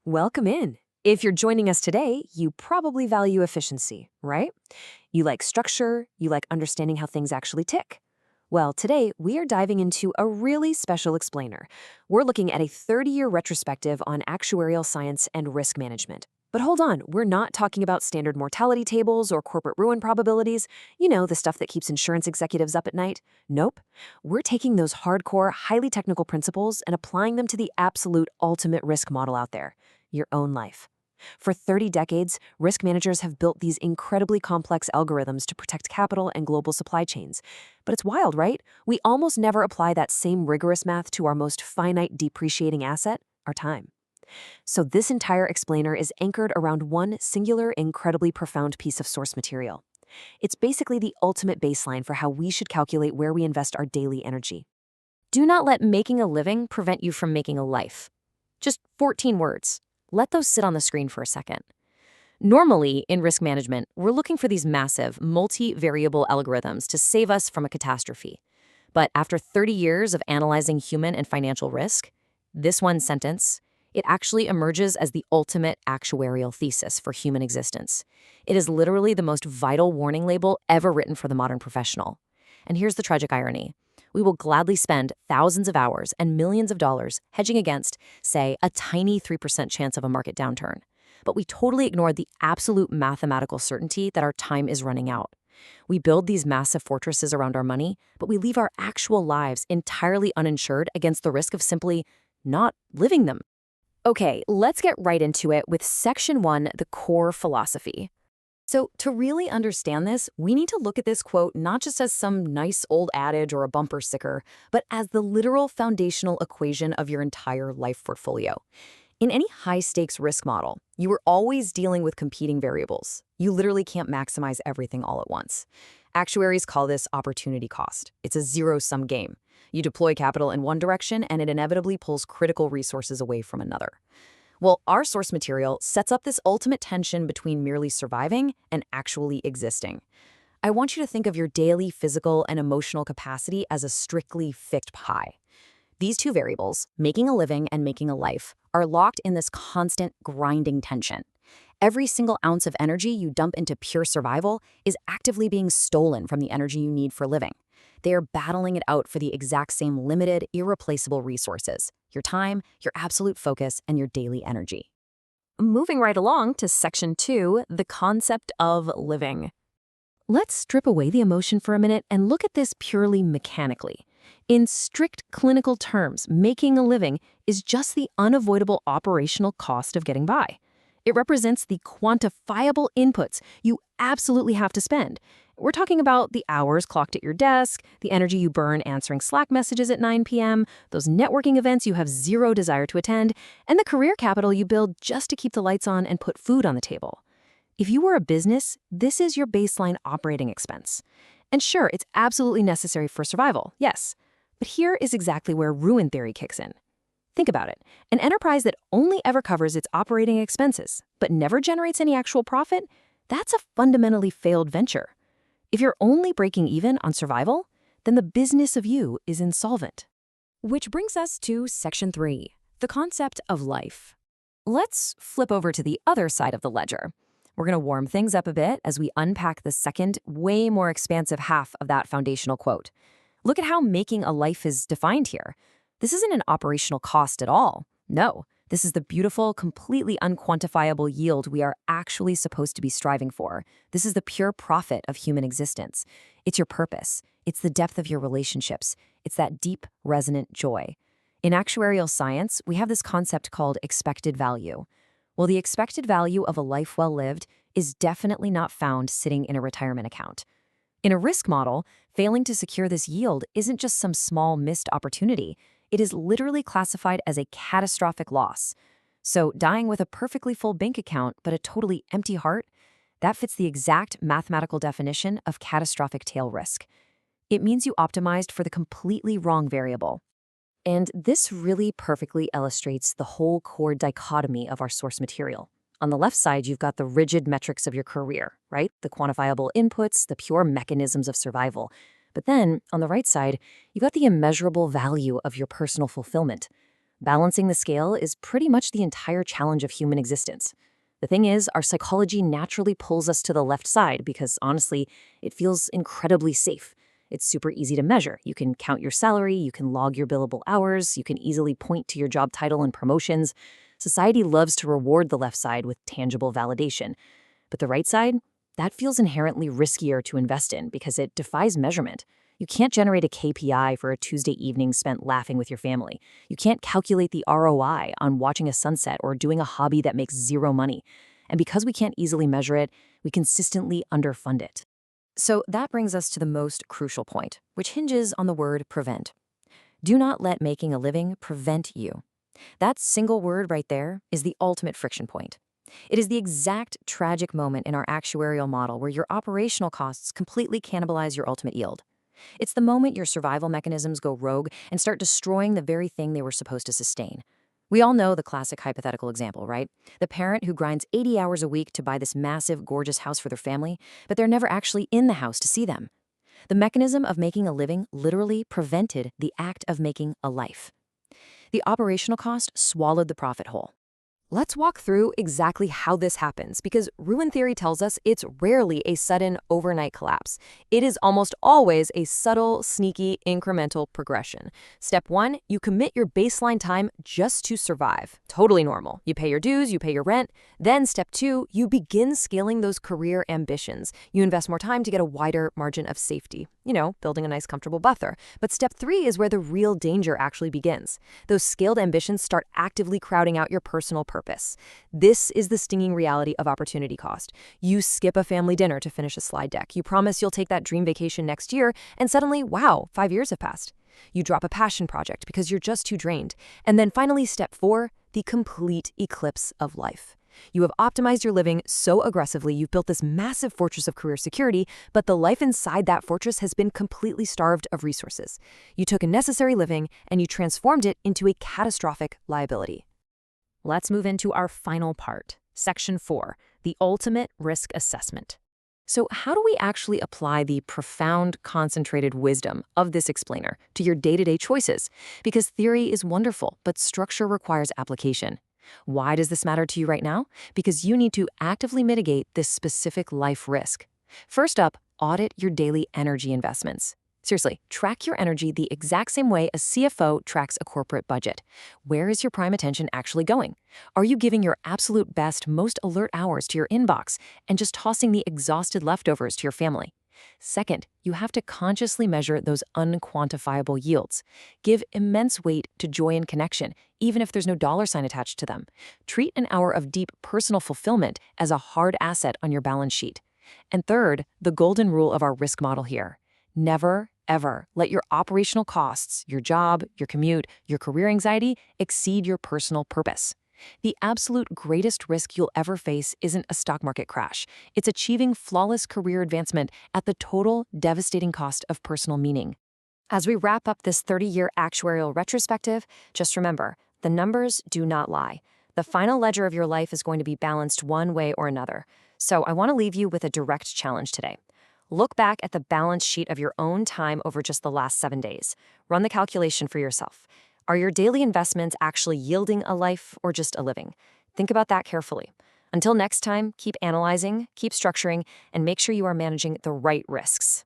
Welcome in. If you're joining us today, you probably value efficiency, right? You like structure, you like understanding how things actually tick. Well, today we are diving into a really special explainer. We're looking at a 30-year retrospective on actuarial science and risk management. But hold on, we're not talking about standard mortality tables or corporate ruin probabilities, the stuff that keeps insurance executives up at night. Nope. We're taking those hardcore, highly technical principles and applying them to the absolute ultimate risk model out there, your own life. For 30 decades, risk managers have built these incredibly complex algorithms to protect capital and global supply chains. But it's wild, right? We almost never apply that same rigorous math to our most finite depreciating asset, our time. So this entire explainer is anchored around one singular, incredibly profound piece of source material. It's basically the ultimate baseline for how we should calculate where we invest our daily energy. Do not let making a living prevent you from making a life. Just 14 words. Let those sit on the screen for a second. Normally, in risk management, we're looking for these massive, multi-variable algorithms to save us from a catastrophe. But after 30 years of analyzing human and financial risk, this one sentence, it actually emerges as the ultimate actuarial thesis for human existence. It is literally the most vital warning label ever written for the modern professional. And here's the tragic irony. We will gladly spend thousands of hours and millions of dollars hedging against, say, a tiny 3% chance of a market downturn. But we totally ignore the absolute mathematical certainty that our time is running out. We build these massive fortresses around our money, but we leave our actual lives entirely uninsured against the risk of simply not living them. Okay, let's get right into it with Section 1, the core philosophy. So to really understand this, we need to look at this quote not just as some nice old adage or a bumper sticker, but as the literal foundational equation of your entire life portfolio. In any high-stakes risk model, you are always dealing with competing variables. You literally can't maximize everything all at once. Actuaries call this opportunity cost. It's a zero-sum game. You deploy capital in one direction, and it inevitably pulls critical resources away from another. Well, our source material sets up this ultimate tension between merely surviving and actually existing. I want you to think of your daily physical and emotional capacity as a strictly fixed pie. These two variables, making a living and making a life, are locked in this constant grinding tension. Every single ounce of energy you dump into pure survival is actively being stolen from the energy you need for living. They are battling it out for the exact same limited, irreplaceable resources: your time, your absolute focus, and your daily energy. Moving right along to Section 2, the concept of living. Let's strip away the emotion for a minute and look at this purely mechanically. In strict clinical terms, making a living is just the unavoidable operational cost of getting by. It represents the quantifiable inputs you absolutely have to spend. We're talking about the hours clocked at your desk, the energy you burn answering Slack messages at 9 p.m., those networking events you have zero desire to attend, and the career capital you build just to keep the lights on and put food on the table. If you were a business, this is your baseline operating expense. And sure, it's absolutely necessary for survival, yes. But here is exactly where ruin theory kicks in. Think about it. An enterprise that only ever covers its operating expenses, but never generates any actual profit, that's a fundamentally failed venture. If you're only breaking even on survival, then the business of you is insolvent. Which brings us to Section 3, the concept of life. Let's flip over to the other side of the ledger. We're going to warm things up a bit as we unpack the second, way more expansive half of that foundational quote. Look at how making a life is defined here. This isn't an operational cost at all. No, this is the beautiful, completely unquantifiable yield we are actually supposed to be striving for. This is the pure profit of human existence. It's your purpose. It's the depth of your relationships. It's that deep, resonant joy. In actuarial science, we have this concept called expected value. Well, the expected value of a life well lived is definitely not found sitting in a retirement account. In a risk model, failing to secure this yield isn't just some small missed opportunity. It is literally classified as a catastrophic loss. So dying with a perfectly full bank account but a totally empty heart, that fits the exact mathematical definition of catastrophic tail risk. It means you optimized for the completely wrong variable. And this really perfectly illustrates the whole core dichotomy of our source material. On the left side, you've got the rigid metrics of your career, right? The quantifiable inputs, the pure mechanisms of survival. But then, on the right side, you've got the immeasurable value of your personal fulfillment. Balancing the scale is pretty much the entire challenge of human existence. The thing is, our psychology naturally pulls us to the left side because, honestly, it feels incredibly safe. It's super easy to measure. You can count your salary, you can log your billable hours, you can easily point to your job title and promotions. Society loves to reward the left side with tangible validation. But the right side? That feels inherently riskier to invest in because it defies measurement. You can't generate a KPI for a Tuesday evening spent laughing with your family. You can't calculate the ROI on watching a sunset or doing a hobby that makes zero money. And because we can't easily measure it, we consistently underfund it. So that brings us to the most crucial point, which hinges on the word prevent. Do not let making a living prevent you. That single word right there is the ultimate friction point. It is the exact tragic moment in our actuarial model where your operational costs completely cannibalize your ultimate yield. It's the moment your survival mechanisms go rogue and start destroying the very thing they were supposed to sustain. We all know the classic hypothetical example, right? The parent who grinds 80 hours a week to buy this massive, gorgeous house for their family, but they're never actually in the house to see them. The mechanism of making a living literally prevented the act of making a life. The operational cost swallowed the profit whole. Let's walk through exactly how this happens, because ruin theory tells us it's rarely a sudden overnight collapse. It is almost always a subtle, sneaky, incremental progression. Step 1, you commit your baseline time just to survive. Totally normal. You pay your dues, you pay your rent. Then step 2, you begin scaling those career ambitions. You invest more time to get a wider margin of safety. Building a nice comfortable buffer. But step 3 is where the real danger actually begins. Those scaled ambitions start actively crowding out your personal purpose. This is the stinging reality of opportunity cost. You skip a family dinner to finish a slide deck. You promise you'll take that dream vacation next year, and suddenly, wow, 5 years have passed. You drop a passion project because you're just too drained. And then finally, step 4, the complete eclipse of life. You have optimized your living so aggressively, you've built this massive fortress of career security, but the life inside that fortress has been completely starved of resources. You took a necessary living and you transformed it into a catastrophic liability. Let's move into our final part, Section 4, the ultimate risk assessment. So how do we actually apply the profound, concentrated wisdom of this explainer to your day-to-day choices? Because theory is wonderful, but structure requires application. Why does this matter to you right now? Because you need to actively mitigate this specific life risk. First up, audit your daily energy investments. Seriously, track your energy the exact same way a CFO tracks a corporate budget. Where is your prime attention actually going? Are you giving your absolute best, most alert hours to your inbox and just tossing the exhausted leftovers to your family? Second, you have to consciously measure those unquantifiable yields. Give immense weight to joy and connection, even if there's no dollar sign attached to them. Treat an hour of deep personal fulfillment as a hard asset on your balance sheet. And third, the golden rule of our risk model here. Never, ever let your operational costs, your job, your commute, your career anxiety exceed your personal purpose. The absolute greatest risk you'll ever face isn't a stock market crash. It's achieving flawless career advancement at the total, devastating cost of personal meaning. As we wrap up this 30-year actuarial retrospective, just remember, the numbers do not lie. The final ledger of your life is going to be balanced one way or another. So I want to leave you with a direct challenge today. Look back at the balance sheet of your own time over just the last 7 days. Run the calculation for yourself. Are your daily investments actually yielding a life or just a living? Think about that carefully. Until next time, keep analyzing, keep structuring, and make sure you are managing the right risks.